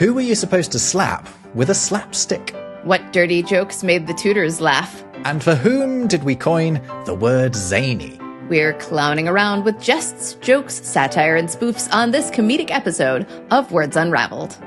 Who were you supposed to slap with a slapstick? What dirty jokes made the tutors laugh? And for whom did we coin the word zany? We're clowning around with jests, jokes, satire, and spoofs on this comedic episode of Words Unravelled.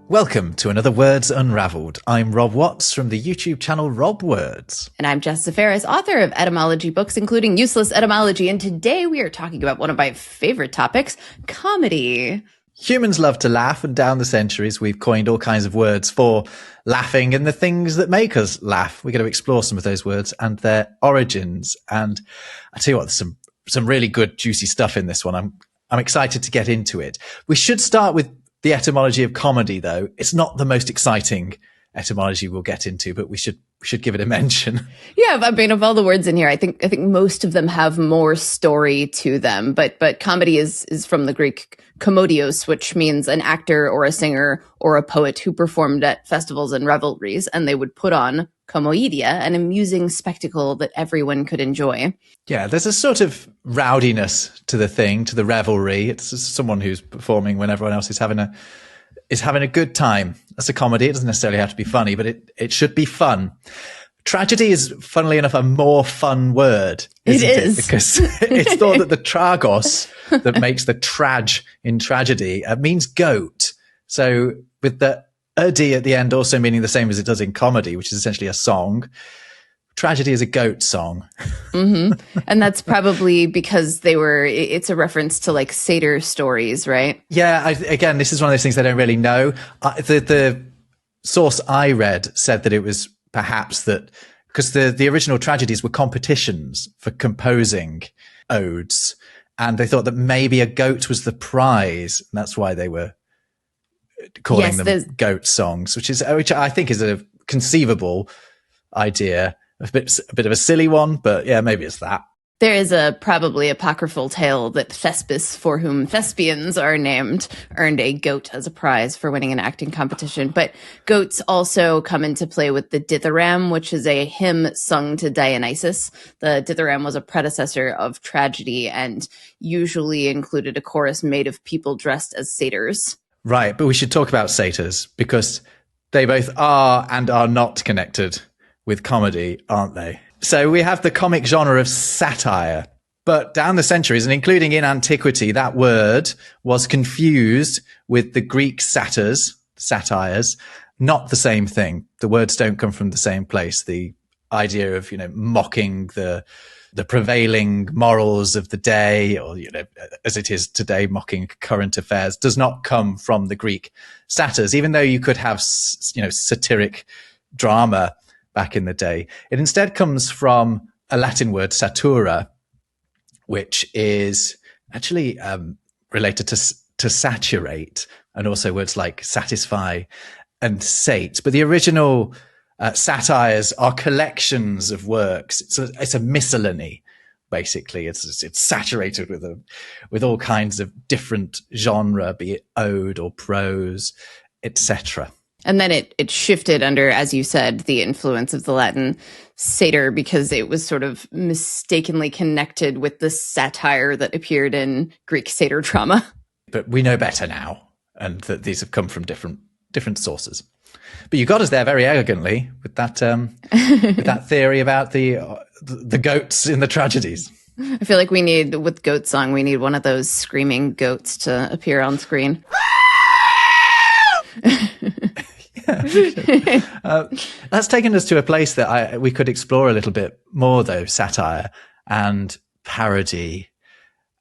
Welcome to another Words Unravelled. I'm Rob Watts from the YouTube channel Rob Words. And I'm Jess Ferris, author of etymology books, including Useless Etymology. And today we are talking about one of my favorite topics, comedy. Humans love to laugh, and down the centuries we've coined all kinds of words for laughing and the things that make us laugh. We're going to explore some of those words and their origins. And I tell you what, there's some really good, juicy stuff in this one. I'm excited to get into it. We should start with the etymology of comedy, though. It's not the most exciting etymology we'll get into, but we should give it a mention. Yeah, I mean, of all the words in here, I think most of them have more story to them. But comedy is from the Greek komedios, which means an actor or a singer or a poet who performed at festivals and revelries, and they would put on Commedia, an amusing spectacle that everyone could enjoy. Yeah, there's a sort of rowdiness to the thing, to the revelry. It's someone who's performing when everyone else is having a good time. That's a comedy. It doesn't necessarily have to be funny, but it should be fun. Tragedy is, funnily enough, a more fun word, isn't it? Because it's thought that the tragos that makes the trage in tragedy means goat. So with the udi at the end also meaning the same as it does in comedy, which is essentially a song, tragedy is a goat song. Mm-hmm. And that's probably because it's a reference to like satyr stories, right? Yeah, again, this is one of those things I don't really know. The source I read said that it was perhaps that because the original tragedies were competitions for composing odes, and they thought that maybe a goat was the prize, and that's why they were calling them goat songs, which I think is a conceivable idea. A bit of a silly one, but yeah, maybe it's that. There is a probably apocryphal tale that Thespis, for whom thespians are named, earned a goat as a prize for winning an acting competition. But goats also come into play with the dithyramb, which is a hymn sung to Dionysus. The dithyramb was a predecessor of tragedy and usually included a chorus made of people dressed as satyrs. Right, but we should talk about satyrs because they both are and are not connected with comedy, aren't they? So we have the comic genre of satire, but down the centuries and including in antiquity, that word was confused with the Greek satires, not the same thing. The words don't come from the same place. The idea of, mocking the prevailing morals of the day, or, as it is today, mocking current affairs, does not come from the Greek satires, even though you could have, satiric drama back in the day. It instead comes from a Latin word, satura, which is actually related to saturate, and also words like satisfy and sate. But the original satires are collections of works. It's a miscellany, basically. It's saturated with all kinds of different genre, be it ode or prose, etc. And then it shifted under, as you said, the influence of the Latin satyr, because it was sort of mistakenly connected with the satire that appeared in Greek satyr drama. But we know better now, and that these have come from different sources. But you got us there very elegantly with that with that theory about the goats in the tragedies. I feel like with goat song, we need one of those screaming goats to appear on screen. That's taken us to a place that we could explore a little bit more, though. Satire and parody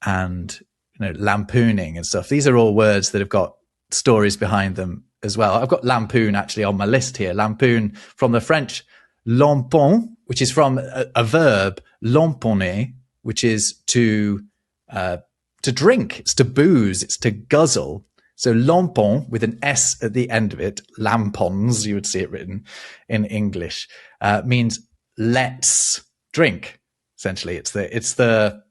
and lampooning and stuff. These are all words that have got stories behind them as well. I've got lampoon actually on my list here. Lampoon from the French lampon, which is from a verb lamponner, which is to drink. It's to booze. It's to guzzle. So lampon with an S at the end of it, lampons, you would see it written in English, means let's drink. Essentially, it's the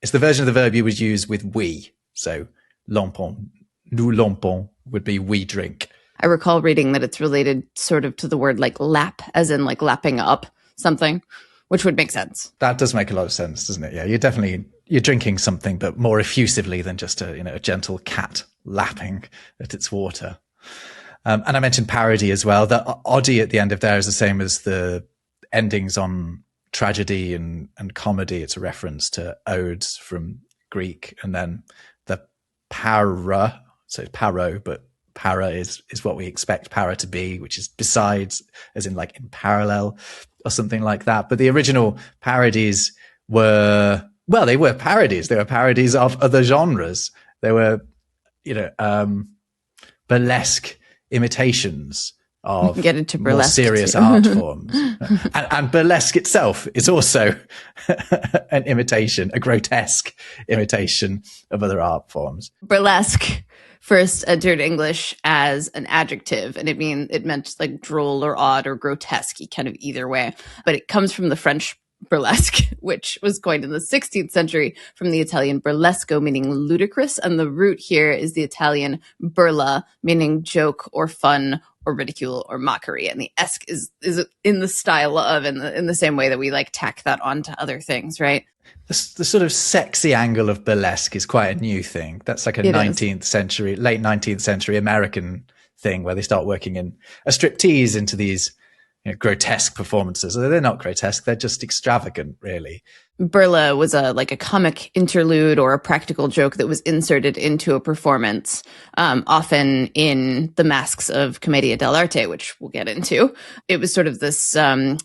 version of the verb you would use with we. So lampon, nous lampons would be we drink. I recall reading that it's related sort of to the word like lap, as in like lapping up something, which would make sense. That does make a lot of sense, doesn't it? Yeah, you're drinking something, but more effusively than just a gentle cat lapping at its water. And I mentioned parody as well. The oddie at the end of there is the same as the endings on tragedy and comedy. It's a reference to odes from Greek, and then the para, so it's paro, but para is what we expect para to be, which is besides, as in like in parallel or something like that. But the original parodies were parodies. They were parodies of other genres. They were, burlesque imitations of get into more serious art forms. And burlesque itself is also an imitation, a grotesque imitation of other art forms. Burlesque first entered English as an adjective, and it meant like droll or odd or grotesque, kind of either way. But it comes from the French burlesque, which was coined in the 16th century from the Italian burlesco, meaning ludicrous. And the root here is the Italian burla, meaning joke or fun or ridicule or mockery. And the esque is in the style of, in the same way that we like tack that onto other things, right? The sort of sexy angle of burlesque is quite a new thing. That's like a late 19th century American thing where they start working in a striptease into these grotesque performances. They're not grotesque, they're just extravagant, really. Burla was a comic interlude or a practical joke that was inserted into a performance, often in the masks of Commedia dell'arte, which we'll get into. It was sort of this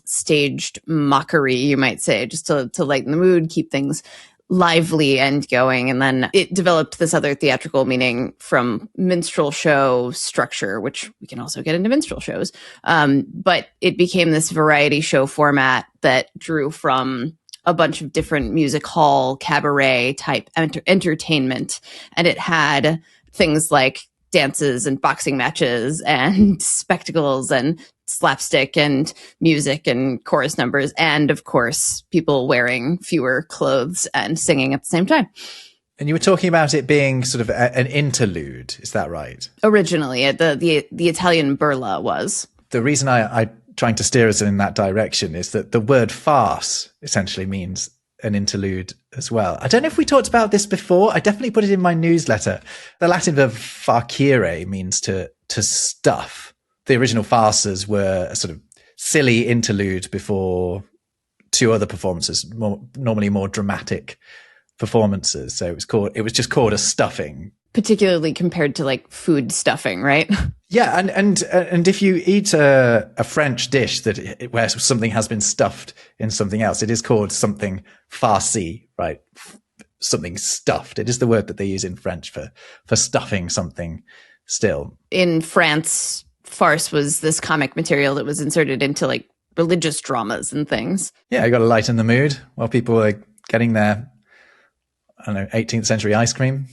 staged mockery, you might say, just to lighten the mood, keep things lively and going. And then it developed this other theatrical meaning from minstrel show structure, which we can also get into minstrel shows. But it became this variety show format that drew from a bunch of different music hall, cabaret type entertainment. And it had things like dances and boxing matches and spectacles and slapstick and music and chorus numbers. And of course, people wearing fewer clothes and singing at the same time. And you were talking about it being sort of an interlude. Is that right? Originally, the Italian burla was. The reason I trying to steer us in that direction is that the word farce essentially means an interlude as well. I don't know if we talked about this before. I definitely put it in my newsletter. The Latin verb farcire means to stuff. The original farces were a sort of silly interlude before two other performances, normally more dramatic performances. So it was just called a stuffing. Particularly compared to like food stuffing, right? Yeah, and if you eat a French dish where something has been stuffed in something else, it is called something farci, right? Something stuffed. It is the word that they use in French for stuffing something still. In France, farce was this comic material that was inserted into like religious dramas and things. Yeah, you got to lighten the mood while people are getting their, 18th century ice cream.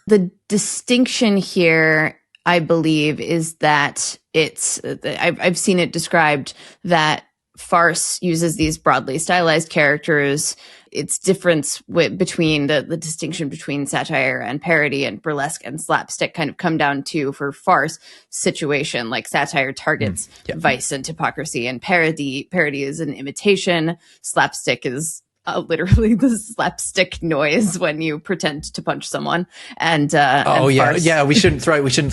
The distinction here, I believe, is that I've seen it described that farce uses these broadly stylized characters. Its difference between the distinction between satire and parody and burlesque and slapstick kind of come down to, for farce, situation. Like satire targets vice and hypocrisy, and parody is an imitation. Slapstick is literally the slapstick noise when you pretend to punch someone. And farce. we shouldn't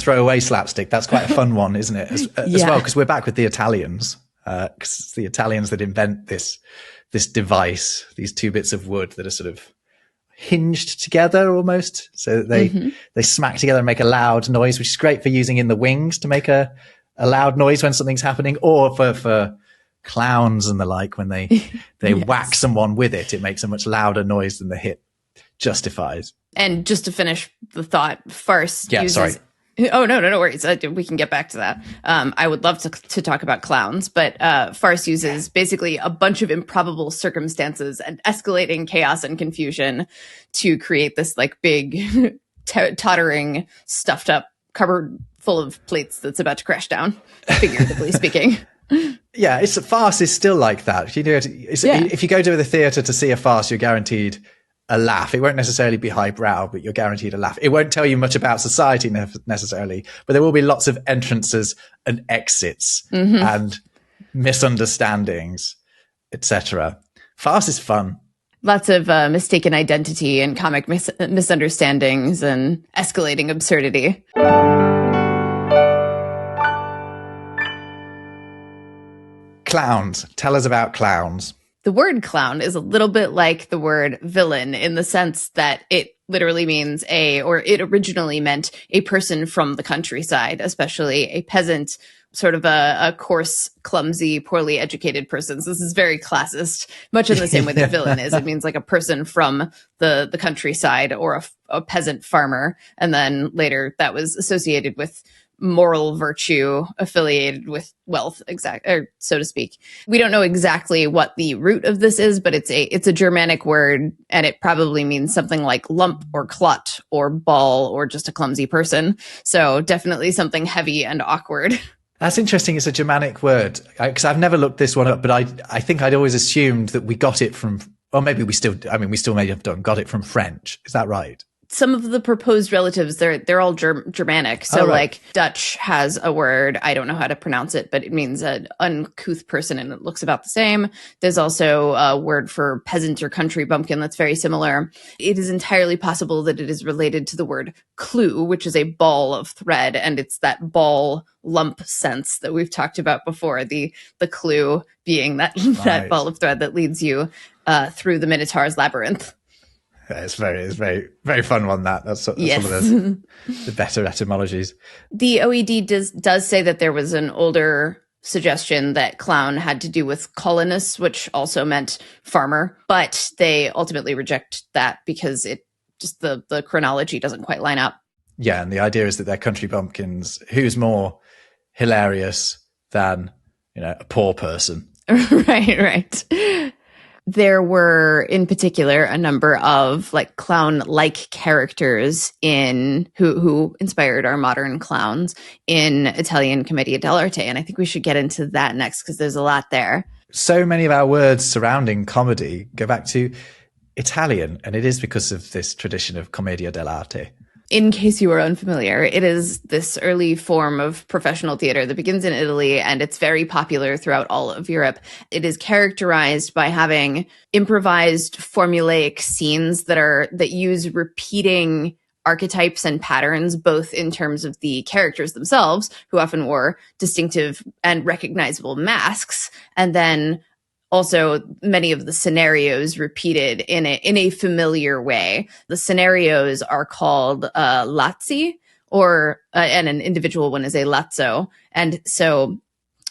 throw away slapstick. That's quite a fun one, isn't it? As well, because we're back with the Italians. Because it's the Italians that invent this device, these two bits of wood that are sort of hinged together almost, so that they smack together and make a loud noise, which is great for using in the wings to make a loud noise when something's happening, or for clowns and the like, when they whack someone with it, it makes a much louder noise than the hit justifies. And just to finish the thought, farce uses... Sorry. Oh, no worries. We can get back to that. I would love to talk about clowns, but farce uses basically a bunch of improbable circumstances and escalating chaos and confusion to create this like big, tottering, stuffed up cupboard full of plates that's about to crash down, figuratively speaking. Yeah, farce is still like that. If you go to the theatre to see a farce, you're guaranteed a laugh. It won't necessarily be highbrow, but you're guaranteed a laugh. It won't tell you much about society necessarily, but there will be lots of entrances and exits and misunderstandings, etc. Farce is fun. Lots of mistaken identity and comic misunderstandings and escalating absurdity. Clowns. Tell us about clowns. The word clown is a little bit like the word villain in the sense that it literally means or it originally meant a person from the countryside, especially a peasant, sort of a coarse, clumsy, poorly educated person. So this is very classist, much in the same way that villain is. It means like a person from the countryside or a peasant farmer. And then later that was associated with moral virtue affiliated with wealth, so to speak. We don't know exactly what the root of this is, but it's a Germanic word, and it probably means something like lump or clot or ball or just a clumsy person. So definitely something heavy and awkward. That's interesting. It's a Germanic word, because I've never looked this one up, but I think I'd always assumed that we got it from, or maybe we still may have got it from French. Is that right? Some of the proposed relatives, they're all Germanic. So like Dutch has a word, I don't know how to pronounce it, but it means an uncouth person and it looks about the same. There's also a word for peasant or country bumpkin that's very similar. It is entirely possible that it is related to the word clue, which is a ball of thread, and it's that ball lump sense that we've talked about before, the clue being that ball of thread that leads you through the Minotaur's labyrinth. Yeah, it's very, very fun one. That's yes. Some of the better etymologies. The OED does say that there was an older suggestion that clown had to do with colonists, which also meant farmer, but they ultimately reject that because it just the chronology doesn't quite line up. Yeah, and the idea is that they're country bumpkins. Who's more hilarious than a poor person? Right. There were, in particular, a number of like clown-like characters who inspired our modern clowns in Italian Commedia dell'arte, and I think we should get into that next because there's a lot there. So many of our words surrounding comedy go back to Italian, and it is because of this tradition of Commedia dell'arte. In case you are unfamiliar, it is this early form of professional theater that begins in Italy, and it's very popular throughout all of Europe. It is characterized by having improvised formulaic scenes that use repeating archetypes and patterns, both in terms of the characters themselves, who often wore distinctive and recognizable masks, and then also many of the scenarios repeated in a familiar way. The scenarios are called lazzi, and an individual one is a lazzo. And so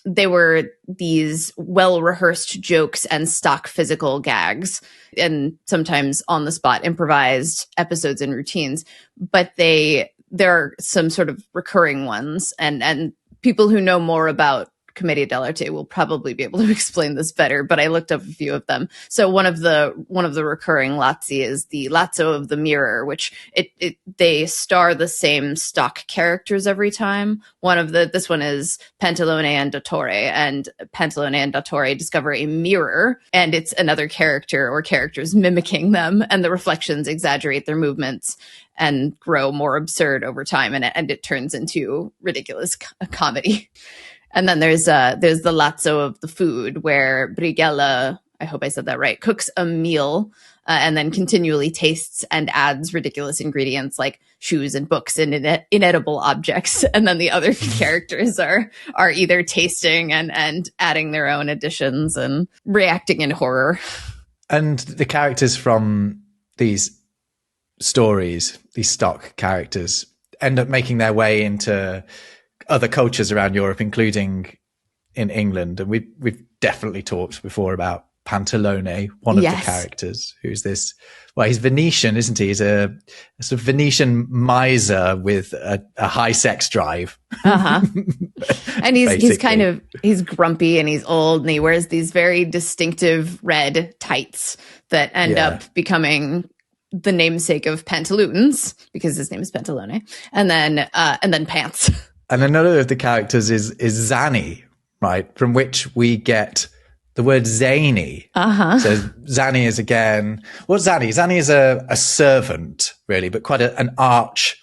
they were these well-rehearsed jokes and stock physical gags, and sometimes on-the-spot improvised episodes and routines. But there are some sort of recurring ones, and people who know more about Commedia dell'arte will probably be able to explain this better, but I looked up a few of them. So one of the recurring lazzi is the lazzo of the mirror, which they star the same stock characters every time. This one is Pantalone and Dottore, and Pantalone and Dottore discover a mirror, and it's another character or characters mimicking them, and the reflections exaggerate their movements and grow more absurd over time, and it turns into ridiculous comedy. And then there's the lazzo of the food, where Brighella, I hope I said that right, cooks a meal and then continually tastes and adds ridiculous ingredients like shoes and books and inedible objects. And then the other characters are either tasting and adding their own additions and reacting in horror. And the characters from these stories, these stock characters, end up making their way into other cultures around Europe, including in England. And we've definitely talked before about Pantalone, one of the characters, who's this, well, he's Venetian, isn't he? He's a sort of Venetian miser with a high sex drive. Uh-huh. And he's grumpy and he's old, and he wears these very distinctive red tights that end up becoming the namesake of pantaloons, because his name is Pantalone, and then pants. And another of the characters is Zanni, right? From which we get the word zany. So zany is again, what's zany? Zany is a servant, really, but quite an arch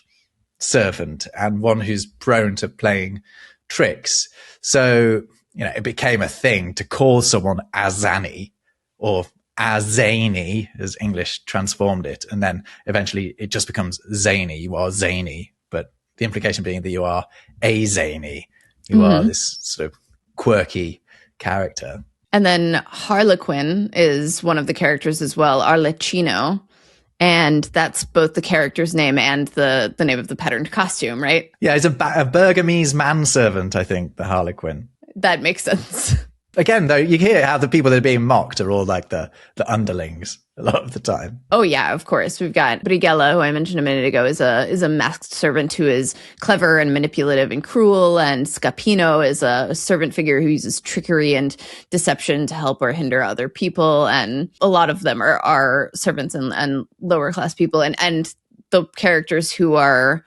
servant and one who's prone to playing tricks. So, it became a thing to call someone a zany or a zany, as English transformed it. And then eventually it just becomes zany. You are zany, but the implication being that you are a zany. You are this sort of quirky character. And then Harlequin is one of the characters as well, Arlecchino. And that's both the character's name and the name of the patterned costume, right? Yeah, he's a Bergamese manservant, I think, the Harlequin. That makes sense. Again, though, you hear how the people that are being mocked are all like the underlings a lot of the time. Oh, yeah, of course. We've got Brighella, who I mentioned a minute ago, is a masked servant who is clever and manipulative and cruel. And Scapino is a servant figure who uses trickery and deception to help or hinder other people. And a lot of them are servants and lower class people. And the characters who are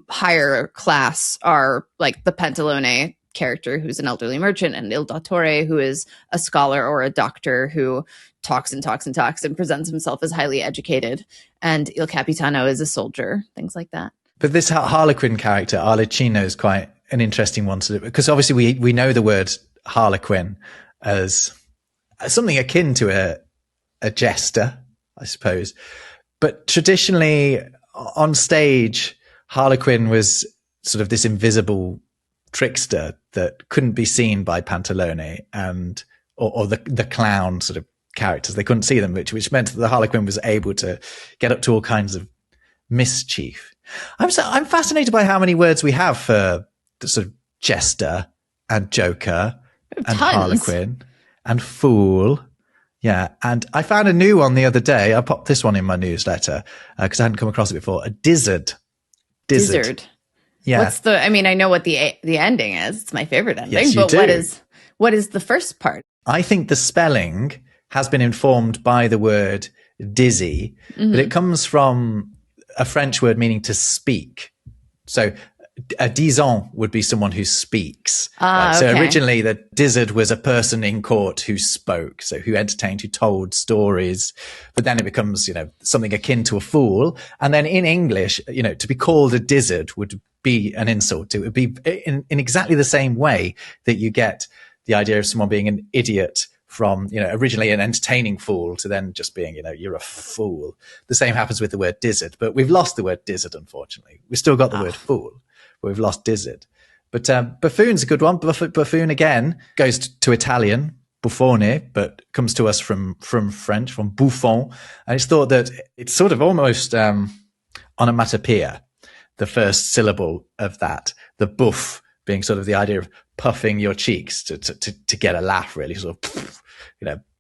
higher class are like the Pantalone character, who's an elderly merchant, and Il Dottore, who is a scholar or a doctor who talks and talks and talks and presents himself as highly educated, and Il Capitano is a soldier, things like that. But this Harlequin character, Arlecchino, is quite an interesting one to do, because obviously we know the word Harlequin as something akin to a jester, I suppose. But traditionally on stage, Harlequin was sort of this invisible trickster that couldn't be seen by Pantalone and or the clown sort of characters. They couldn't see them, which meant that the Harlequin was able to get up to all kinds of mischief. I'm fascinated by how many words we have for the sort of jester and joker and Tons. Harlequin and fool. Yeah, and I found a new one the other day. I popped this one in my newsletter because I hadn't come across it before. A dizzard. Dizzard. Yeah. I know what the ending is. It's my favorite ending. Yes, you but do. what is the first part? I think the spelling has been informed by the word dizzy, but it comes from a French word meaning to speak. So a disant would be someone who speaks. So okay. originally the dizzard was a person in court who spoke, so who entertained, who told stories. But then it becomes, something akin to a fool. And then in English, to be called a dizzard would be an insult. It would be in exactly the same way that you get the idea of someone being an idiot from, originally an entertaining fool to then just being, you're a fool. The same happens with the word dizzard, but we've lost the word dizzard, unfortunately. We've still got the word fool, but we've lost dizzard. But buffoon's a good one. Buffoon, again, goes to Italian, buffone, but comes to us from French, from bouffon. And it's thought that it's sort of almost onomatopoeia, the first syllable of that, the buff being sort of the idea of puffing your cheeks to get a laugh, really, sort of,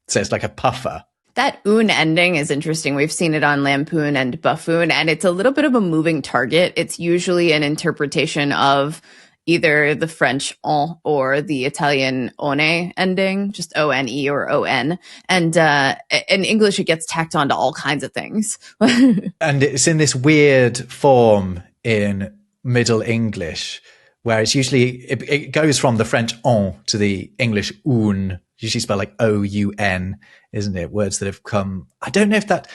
so it's like a puffer. That un ending is interesting. We've seen it on Lampoon and Buffoon, and it's a little bit of a moving target. It's usually an interpretation of either the French on or the Italian one ending, just O-N-E or O-N. And in English, it gets tacked on to all kinds of things. And it's in this weird form in Middle English, where it's usually, it goes from the French on to the English un, usually spelled like O-U-N, isn't it? Words that have come, I don't know if that,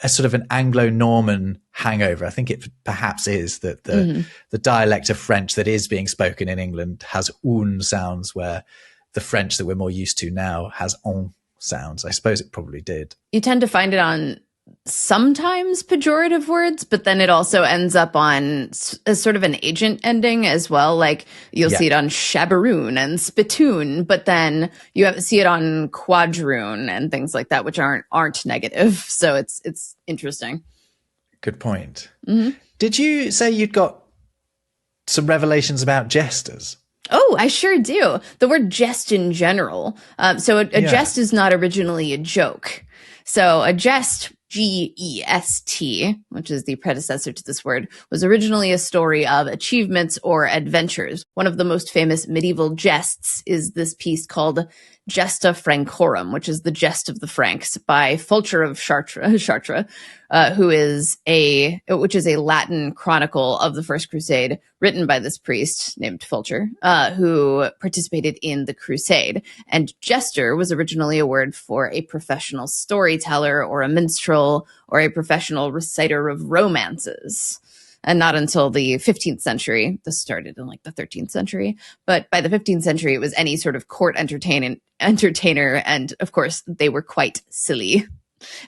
a sort of an Anglo-Norman hangover. I think it perhaps is that the dialect of French that is being spoken in England has un sounds, where the French that we're more used to now has on sounds. I suppose it probably did. You tend to find it on sometimes pejorative words, but then it also ends up on as sort of an agent ending as well. Like you'll see it on shabbaroon and spittoon, but then you see it on quadroon and things like that, which aren't negative. So it's interesting. Good point. Mm-hmm. Did you say you'd got some revelations about jesters? Oh, I sure do. The word jest in general. So a jest is not originally a joke. So a jest, G-E-S-T, which is the predecessor to this word, was originally a story of achievements or adventures. One of the most famous medieval jests is this piece called Gesta Francorum, which is the Jest of the Franks, by Fulcher of Chartres, which is a Latin chronicle of the First Crusade, written by this priest named Fulcher, who participated in the crusade. And jester was originally a word for a professional storyteller or a minstrel or a professional reciter of romances. And not until the 15th century, this started in like the 13th century, but by the 15th century, it was any sort of court entertainer. And of course, they were quite silly.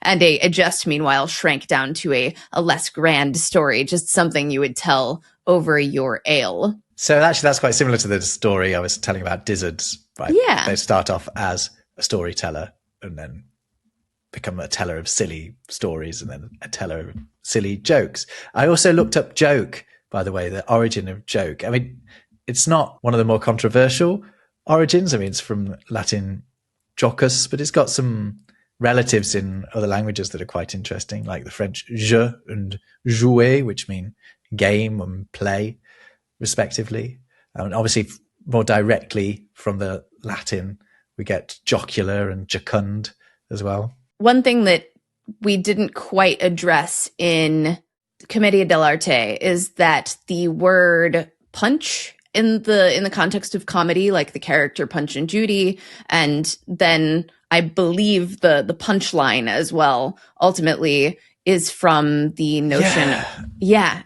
And a jest, meanwhile, shrank down to a less grand story, just something you would tell over your ale. So actually, that's quite similar to the story I was telling about dizzards, right? Yeah. They start off as a storyteller and then become a teller of silly stories and then a teller of silly jokes. I also looked up joke, by the way, the origin of joke. I mean, it's not one of the more controversial origins. I mean, it's from Latin jocus, but it's got some relatives in other languages that are quite interesting, like the French jeu and jouer, which mean game and play, respectively. And obviously, more directly from the Latin, we get jocular and jocund as well. One thing that we didn't quite address in Commedia dell'arte is that the word punch in the context of comedy, like the character Punch and Judy, and then I believe the punchline as well, ultimately is from the notion,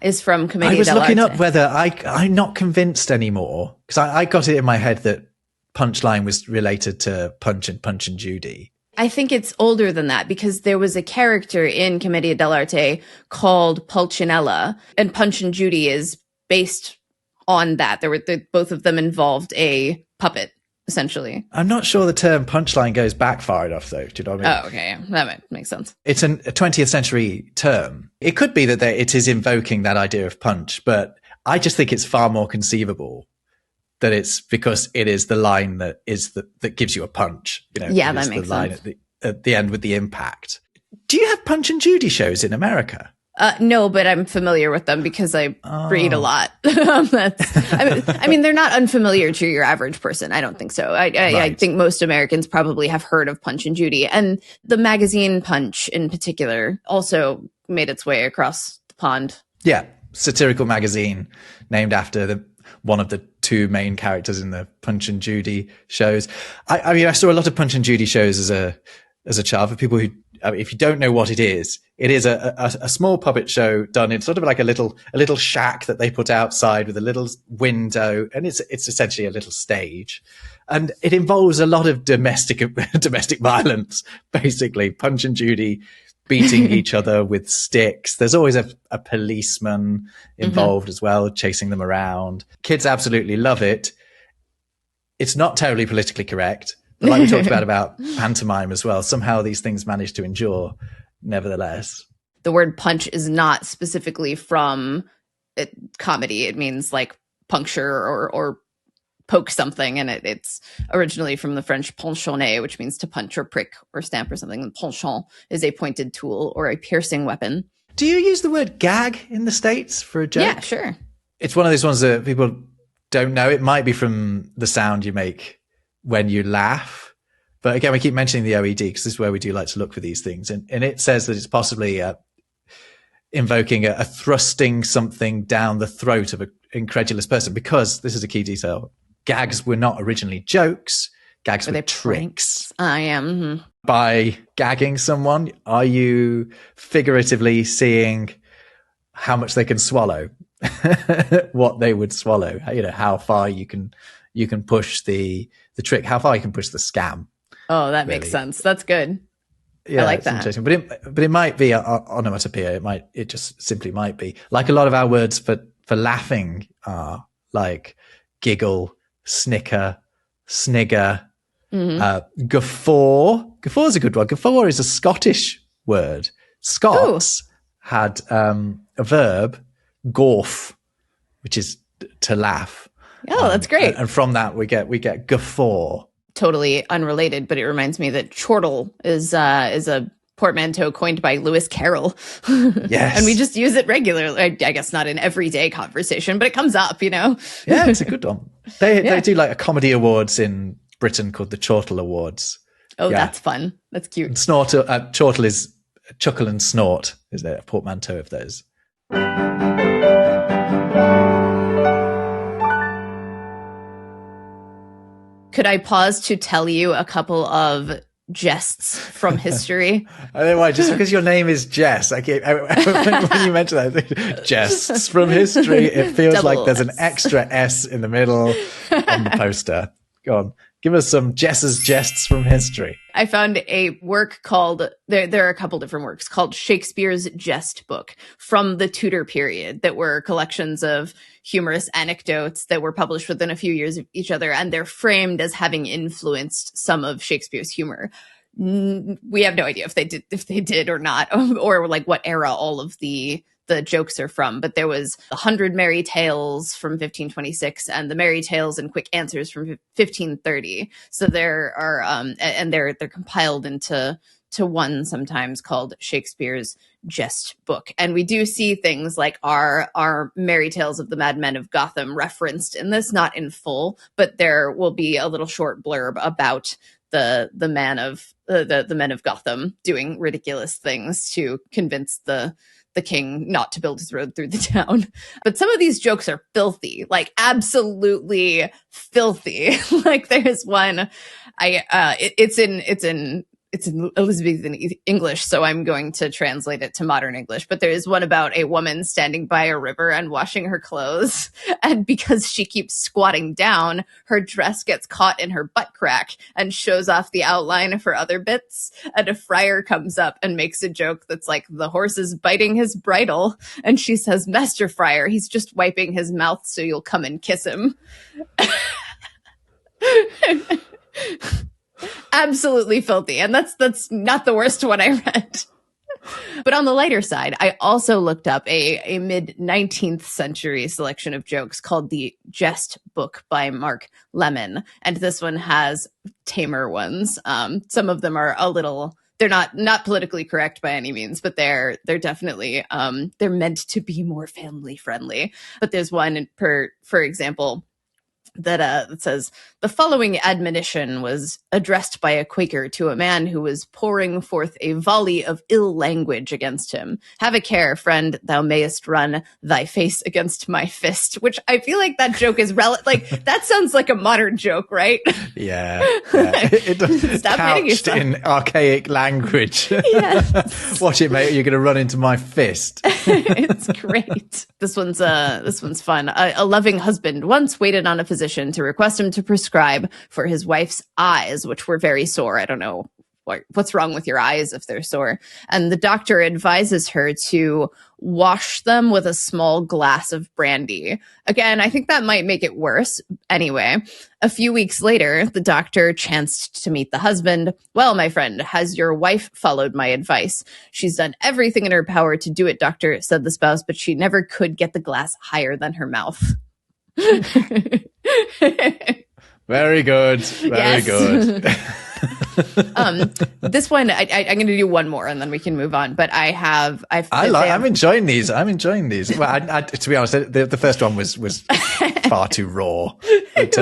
is from Commedia dell'arte. I was looking up whether I'm not convinced anymore, because I got it in my head that punchline was related to Punch and Judy. I think it's older than that, because there was a character in Commedia dell'arte called Pulcinella, and Punch and Judy is based on that. Both of them involved a puppet, essentially. I'm not sure the term punchline goes back far enough, though. Do you know what I mean? Oh, okay. Yeah. That might make sense. It's a 20th century term. It could be that it is invoking that idea of punch, but I just think it's far more conceivable that it's because it is the line that gives you a punch. You know, yeah, that makes line sense. At the end with the impact. Do you have Punch and Judy shows in America? No, but I'm familiar with them because I read a lot. I mean, they're not unfamiliar to your average person. I don't think so. I think most Americans probably have heard of Punch and Judy, and the magazine Punch in particular also made its way across the pond. Yeah, satirical magazine named after one of the two main characters in the Punch and Judy shows. I mean, I saw a lot of Punch and Judy shows as a child. For people who, if you don't know what it is a small puppet show done in sort of like a little shack that they put outside with a little window, and it's essentially a little stage, and it involves a lot of domestic violence. Basically, Punch and Judy beating each other with sticks. There's always a policeman involved as well, chasing them around. Kids absolutely love it. It's not terribly politically correct. But like we talked about pantomime as well, somehow these things manage to endure nevertheless. The word punch is not specifically from comedy. It means like puncture or poke something, and it's originally from the French ponchonner, which means to punch or prick or stamp or something. And ponchon is a pointed tool or a piercing weapon. Do you use the word gag in the States for a joke? Yeah, sure. It's one of those ones that people don't know. It might be from the sound you make when you laugh. But again, we keep mentioning the OED because this is where we do like to look for these things. And it says that it's possibly invoking a thrusting something down the throat of an incredulous person, because this is a key detail. Gags were not originally jokes. Gags were tricks. I am. Mm-hmm. By gagging someone, are you figuratively seeing how much they can swallow? What they would swallow? You know, how far you can push the trick, how far you can push the scam. Oh, that makes sense. That's good. Yeah, I like that. Interesting. But it might be onomatopoeia. It just simply might be. Like a lot of our words for laughing are, like giggle, snicker, snigger, guffaw. Guffaw is a good one. Guffaw is a Scottish word. Scots had a verb, gawf, which is to laugh. Oh, that's great. And from that we get guffaw. Totally unrelated, but it reminds me that chortle is a portmanteau coined by Lewis Carroll. Yes. And we just use it regularly. I guess not in everyday conversation, but it comes up, you know? Yeah, it's a good one. They do like a comedy awards in Britain called the Chortle Awards. Oh, that's fun. That's cute. Chortle is chuckle and snort, is there? A portmanteau of those. Could I pause to tell you a couple of jests from history? I don't know why, just because your name is Jess. When you mention that, jests from history, it feels like there's an extra S in the middle on the poster. Go on. Give us some Jess's jests from history. I found a work called, there are a couple different works, called Shakespeare's Jest Book from the Tudor period that were collections of humorous anecdotes that were published within a few years of each other, and they're framed as having influenced some of Shakespeare's humor. We have no idea if they did or not, or like what era all of the jokes are from, but there was 100 Merry Tales from 1526 and the Merry Tales and Quick Answers from 1530. So there are, and they're compiled into one sometimes called Shakespeare's Jest Book. And we do see things like our Merry Tales of the Madmen of Gotham referenced in this, not in full, but there will be a little short blurb about the men of Gotham doing ridiculous things to convince the king not to build his road through the town. But some of these jokes are filthy, like absolutely filthy. Like there's one, it's in Elizabethan English, so I'm going to translate it to modern English. But there is one about a woman standing by a river and washing her clothes. And because she keeps squatting down, her dress gets caught in her butt crack and shows off the outline of her other bits. And a friar comes up and makes a joke that's like, the horse is biting his bridle. And she says, Master Friar, he's just wiping his mouth so you'll come and kiss him. Absolutely filthy. And that's not the worst one I read. But on the lighter side, I also looked up a mid-19th century selection of jokes called the Jest Book by Mark Lemon. And this one has tamer ones. Some of them are a little, they're not politically correct by any means, but they're definitely, they're meant to be more family friendly. But there's one, for example, that says, the following admonition was addressed by a Quaker to a man who was pouring forth a volley of ill language against him. Have a care, friend, thou mayest run thy face against my fist. Which I feel like that joke is like, that sounds like a modern joke, right? Yeah. It does. Couched in archaic language. Yes. Watch it, mate. You're going to run into my fist. It's great. This one's fun. A loving husband once waited on a physician to request him to prescribe for his wife's eyes, which were very sore. I don't know what's wrong with your eyes if they're sore. And the doctor advises her to wash them with a small glass of brandy. Again, I think that might make it worse. Anyway, a few weeks later, the doctor chanced to meet the husband. Well, my friend, has your wife followed my advice? She's done everything in her power to do it, doctor, said the spouse, but she never could get the glass higher than her mouth. Very good. Very good. This one, I'm going to do one more and then we can move on. But I'm enjoying these. Well, to be honest, the first one was far too raw. But,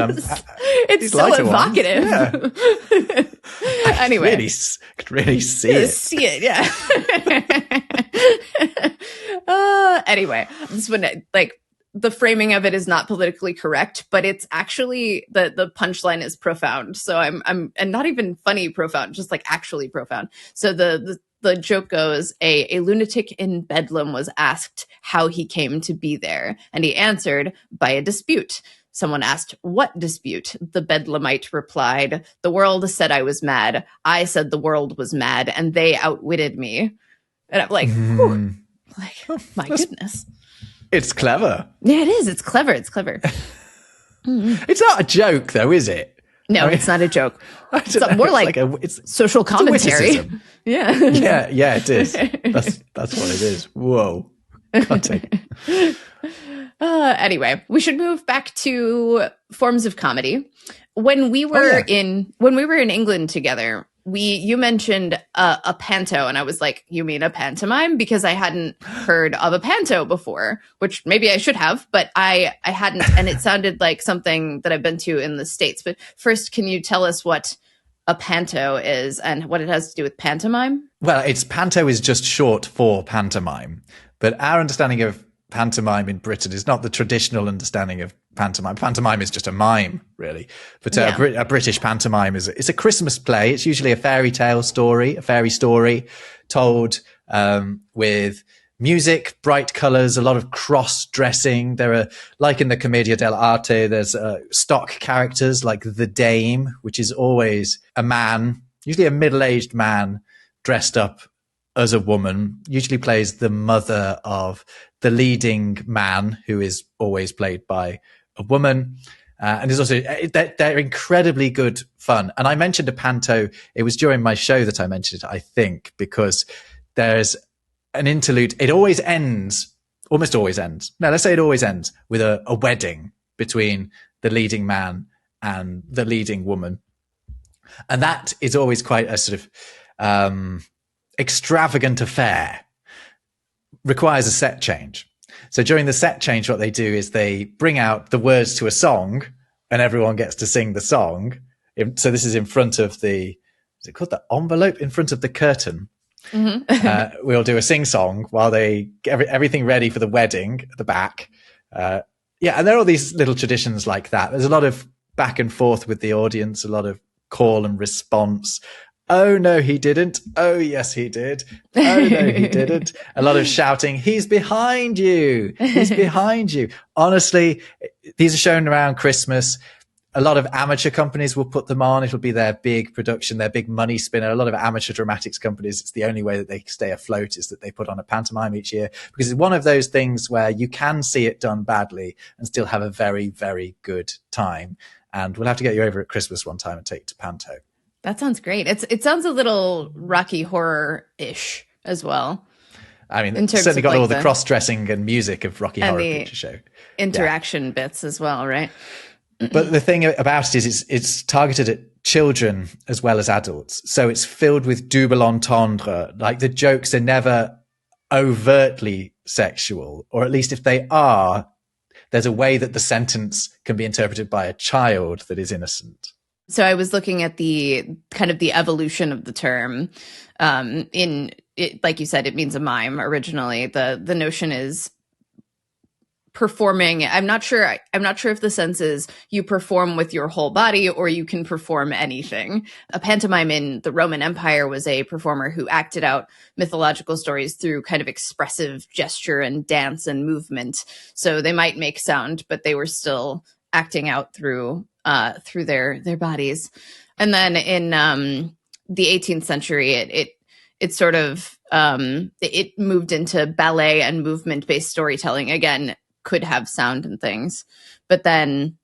it's so evocative. Yeah. Anyway, could really see it. See it, yeah. Anyway, this one, like, the framing of it is not politically correct, but it's actually the punchline is profound. So I'm and not even funny profound, just like actually profound. So the joke goes, a lunatic in Bedlam was asked how he came to be there, and he answered, by a dispute. Someone asked, what dispute? The Bedlamite replied, the world said I was mad. I said the world was mad, and they outwitted me. And I'm like, my goodness. It's clever. Yeah, it is. It's clever. It's It's not a joke, though, is it? No, it's not a joke. It's more like it's social commentary. Yeah. Yeah, it is. That's what it is. Whoa. Cutting. Anyway, we should move back to forms of comedy. When we were in England together, you mentioned a panto, and I was like, you mean a pantomime? Because I hadn't heard of a panto before, which maybe I should have, but I hadn't, and it sounded like something that I've been to in the States. But first, can you tell us what a panto is and what it has to do with pantomime? Well, panto is just short for pantomime, but our understanding of pantomime in Britain is not the traditional understanding of pantomime. Pantomime is just a mime, really. But a British pantomime is a Christmas play. It's usually a fairy story told with music, bright colors, a lot of cross-dressing. There are, like in the Commedia dell'arte, there's stock characters like the Dame, which is always a man, usually a middle-aged man dressed up as a woman, usually plays the mother of the leading man, who is always played by a woman. And there's also, they're incredibly good fun. And I mentioned a panto. It was during my show that I mentioned it, I think, because there's an interlude. It always ends, almost always ends. No, let's say it always ends with a wedding between the leading man and the leading woman. And that is always quite a sort of extravagant affair. Requires a set change. So during the set change, what they do is they bring out the words to a song and everyone gets to sing the song. So this is in front of is it called the envelope? In front of the curtain. Mm-hmm. We'll do a sing song while they get everything ready for the wedding at the back. And there are all these little traditions like that. There's a lot of back and forth with the audience, a lot of call and response. Oh, no, he didn't. Oh, yes, he did. Oh, no, he didn't. A lot of shouting. He's behind you. He's behind you. Honestly, these are shown around Christmas. A lot of amateur companies will put them on. It'll be their big production, their big money spinner. A lot of amateur dramatics companies, it's the only way that they stay afloat is that they put on a pantomime each year, because it's one of those things where you can see it done badly and still have a very, very good time. And we'll have to get you over at Christmas one time and take you to panto. That sounds great. It sounds a little Rocky Horror-ish as well. I mean, it's certainly got all the cross-dressing and music of Rocky Horror Picture Show. Interaction bits as well, right? But the thing about it is it's targeted at children as well as adults. So it's filled with double entendre. Like the jokes are never overtly sexual, or at least if they are, there's a way that the sentence can be interpreted by a child that is innocent. So I was looking at the kind of the evolution of the term. In it, like you said, it means a mime originally. The notion is performing. I'm not sure if the sense is you perform with your whole body or you can perform anything. A pantomime in the Roman Empire was a performer who acted out mythological stories through kind of expressive gesture and dance and movement. So they might make sound, but they were still acting out through their bodies. And then in the 18th century, it sort of it moved into ballet and movement based storytelling. Again, could have sound and things, but then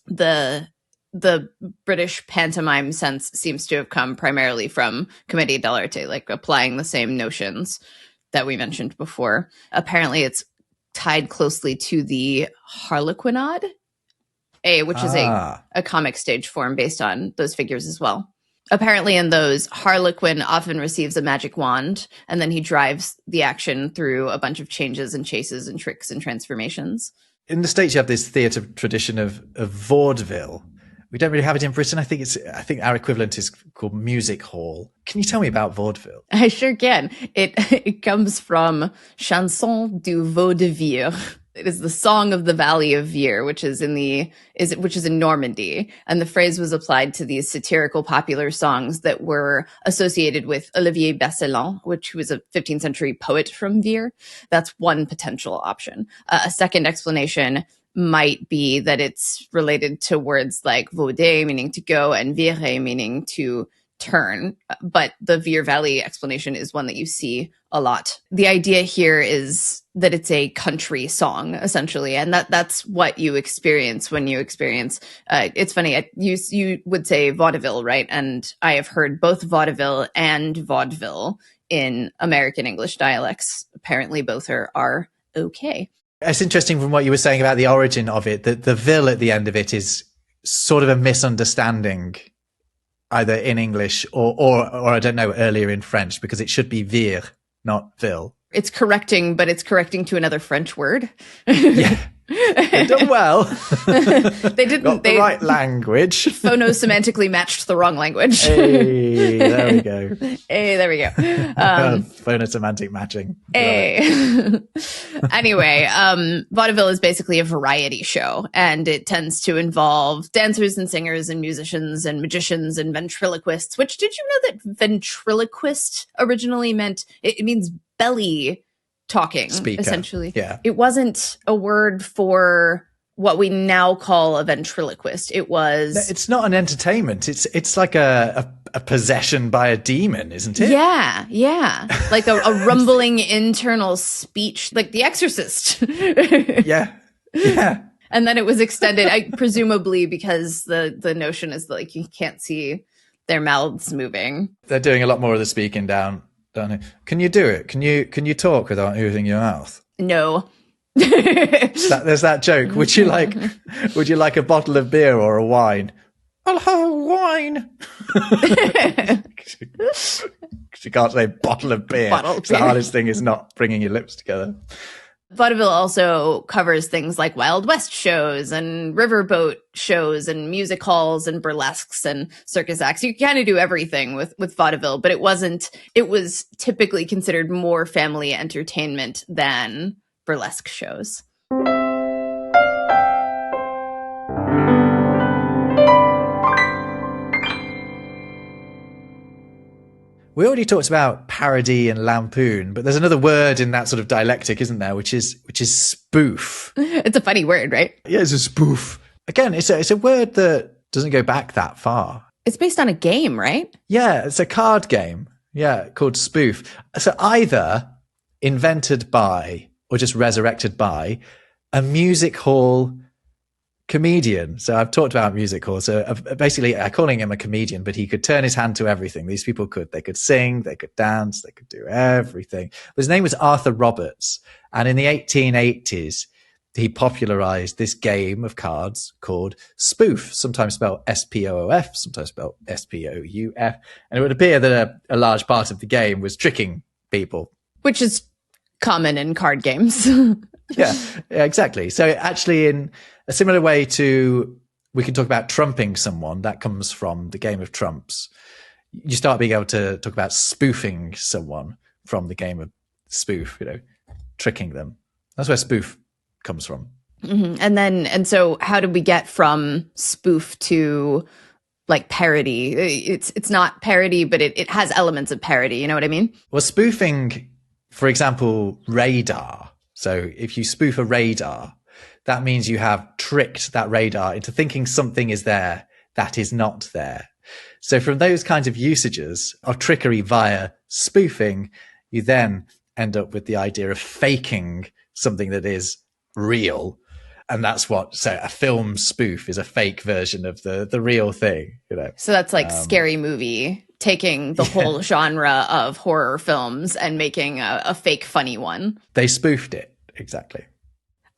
the British pantomime sense seems to have come primarily from Commedia dell'arte, like applying the same notions that we mentioned before. Apparently, it's tied closely to the harlequinade, which is a comic stage form based on those figures as well. Apparently in those, Harlequin often receives a magic wand, and then he drives the action through a bunch of changes and chases and tricks and transformations. In the States, you have this theatre tradition of vaudeville. We don't really have it in Britain. I think our equivalent is called music hall. Can you tell me about vaudeville? I sure can. It comes from chanson du vaudeville. It is the song of the Valley of Vire, which is in Normandy. And the phrase was applied to these satirical popular songs that were associated with Olivier Basselan, which was a 15th century poet from Vire. That's one potential option. A second explanation might be that it's related to words like vauder, meaning to go, and virer, meaning to turn. But the Vire Valley explanation is one that you see a lot. The idea here is that it's a country song, essentially, and that's what you experience when you experience. It's funny, you would say vaudeville, right? And I have heard both vaudeville and vaudeville in American English dialects. Apparently, both are okay. It's interesting from what you were saying about the origin of it, that the ville at the end of it is sort of a misunderstanding either in English or I don't know, earlier in French, because it should be vir, not vil. It's correcting, but it's correcting to another French word. Yeah. They've done well. They didn't. Got the right language. Phonosemantically matched the wrong language. Hey, there we go. Hey, there we go. Phonosemantic matching. Hey. Anyway, Vaudeville is basically a variety show, and it tends to involve dancers and singers and musicians and magicians and ventriloquists. Which, did you know that ventriloquist originally it means belly talking, speaker, essentially? Yeah. It wasn't a word for what we now call a ventriloquist. It's not an entertainment. It's like a possession by a demon, isn't it? Yeah. Like a rumbling internal speech, like The Exorcist. Yeah. And then it was extended, presumably because the notion is like you can't see their mouths moving. They're doing a lot more of the speaking down. Can you do it? Can you talk without moving your mouth? No. There's that joke. Would you like a bottle of beer or a wine? I'll have a wine. She can't say bottle of beer. The hardest thing is not bringing your lips together. Vaudeville also covers things like Wild West shows and riverboat shows and music halls and burlesques and circus acts. You kind of do everything with Vaudeville, but it was typically considered more family entertainment than burlesque shows. We already talked about parody and lampoon, but there's another word in that sort of dialectic, isn't there? Which is spoof. It's a funny word, right? Yeah, it's a spoof. Again, it's a word that doesn't go back that far. It's based on a game, right? Yeah, it's a card game. Yeah, called Spoof. So either invented by or just resurrected by a music hall comedian. So I've talked about music hall. So basically, I'm calling him a comedian, but he could turn his hand to everything. These people they could sing, they could dance, they could do everything. But his name was Arthur Roberts. And in the 1880s, he popularized this game of cards called Spoof, sometimes spelled S-P-O-O-F, sometimes spelled S-P-O-U-F. And it would appear that a large part of the game was tricking people. Which is common in card games. Yeah, exactly. So actually, in a similar way to, we can talk about trumping someone, that comes from the game of trumps. You start being able to talk about spoofing someone from the game of spoof, tricking them. That's where spoof comes from. Mm-hmm. And so how did we get from spoof to like parody? It's not parody, but it has elements of parody. You know what I mean? Well, spoofing, for example, radar. So if you spoof a radar, that means you have tricked that radar into thinking something is there that is not there. So from those kinds of usages of trickery via spoofing, you then end up with the idea of faking something that is real. And that's so a film spoof is a fake version of the real thing, So that's like Scary Movie, taking the whole genre of horror films and making a fake funny one. They spoofed it, exactly.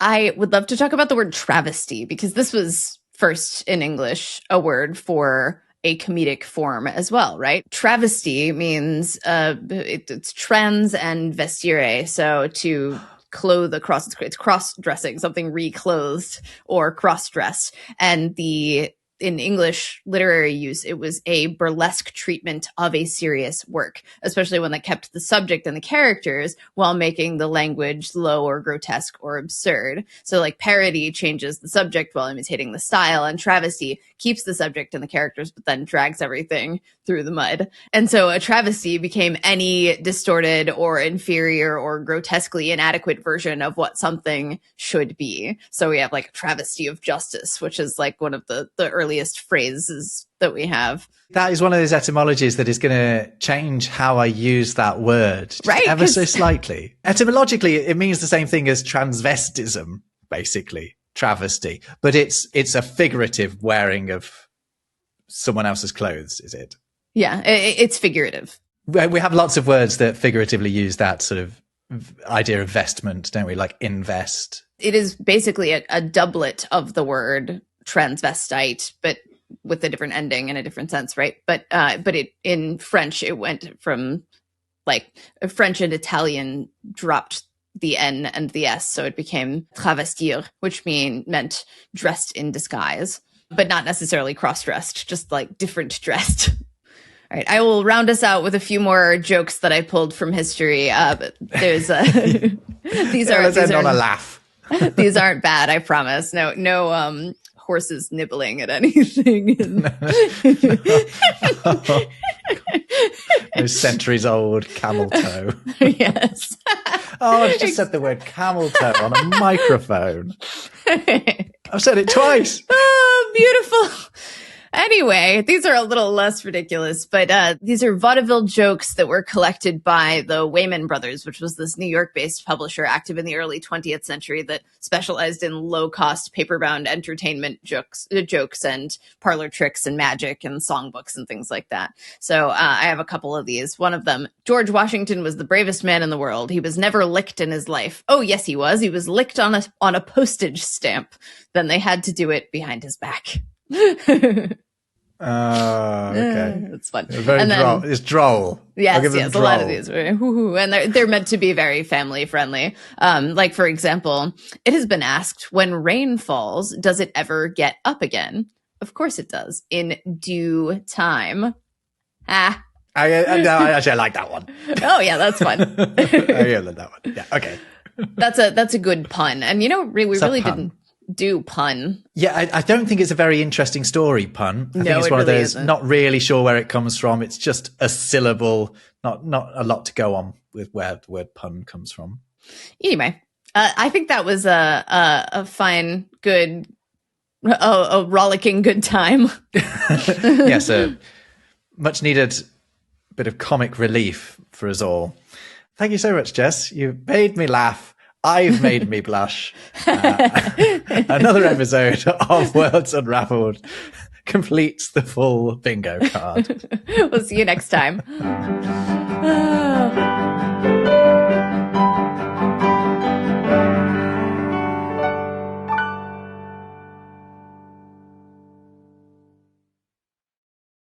I would love to talk about the word travesty, because this was first in English a word for a comedic form as well, right? Travesty means it's trans and vestire, so to clothe across, it's cross-dressing, something reclothed or cross-dressed. And in English literary use, it was a burlesque treatment of a serious work, especially one that kept the subject and the characters while making the language low or grotesque or absurd. So like parody changes the subject while imitating the style, and travesty keeps the subject and the characters, but then drags everything through the mud. And so a travesty became any distorted or inferior or grotesquely inadequate version of what something should be. So we have like a travesty of justice, which is like one of the earliest phrases that we have. That is one of those etymologies that is going to change how I use that word, right? Ever so slightly. Etymologically, it means the same thing as transvestism, basically, travesty. But it's a figurative wearing of someone else's clothes, is it? Yeah, it's figurative. We have lots of words that figuratively use that sort of idea of vestment, don't we? Like invest. It is basically a doublet of the word transvestite, but with a different ending in a different sense, right? But it in French, it went from like French and Italian dropped the N and the S, so it became travestir, which meant dressed in disguise, but not necessarily cross-dressed, just like different dressed. All right, I will round us out with a few more jokes that I pulled from history. But there's these are on a laugh. These aren't bad, I promise. No horses nibbling at anything. No centuries-old camel toe. Yes. Oh, I've just said the word camel toe on a microphone. I've said it twice. Oh, beautiful. Anyway, these are a little less ridiculous, but these are vaudeville jokes that were collected by the Wayman Brothers, which was this New York-based publisher active in the early 20th century that specialized in low-cost paper-bound entertainment jokes and parlor tricks and magic and songbooks and things like that. So I have a couple of these. One of them, George Washington was the bravest man in the world. He was never licked in his life. Oh, yes, he was. He was licked on a postage stamp. Then they had to do it behind his back. Okay. It's fun. Droll. It's droll. Yes, droll. A lot of these. And they're meant to be very family friendly. Like, for example, it has been asked, when rain falls, does it ever get up again? Of course it does. In due time. I like that one. Oh, yeah, that's fun. I like that one. Yeah, okay. That's a good pun. And, we really didn't do pun. Yeah, I don't think it's a very interesting story, pun. I think it's one of those, not really sure where it comes from. It's just a syllable, not a lot to go on with where the word pun comes from. Anyway, I think that was a fine, good, a rollicking good time. Yes, a much needed bit of comic relief for us all. Thank you so much, Jess. You made me laugh. I've made me blush. Another episode of Words Unravelled completes the full bingo card. We'll see you next time.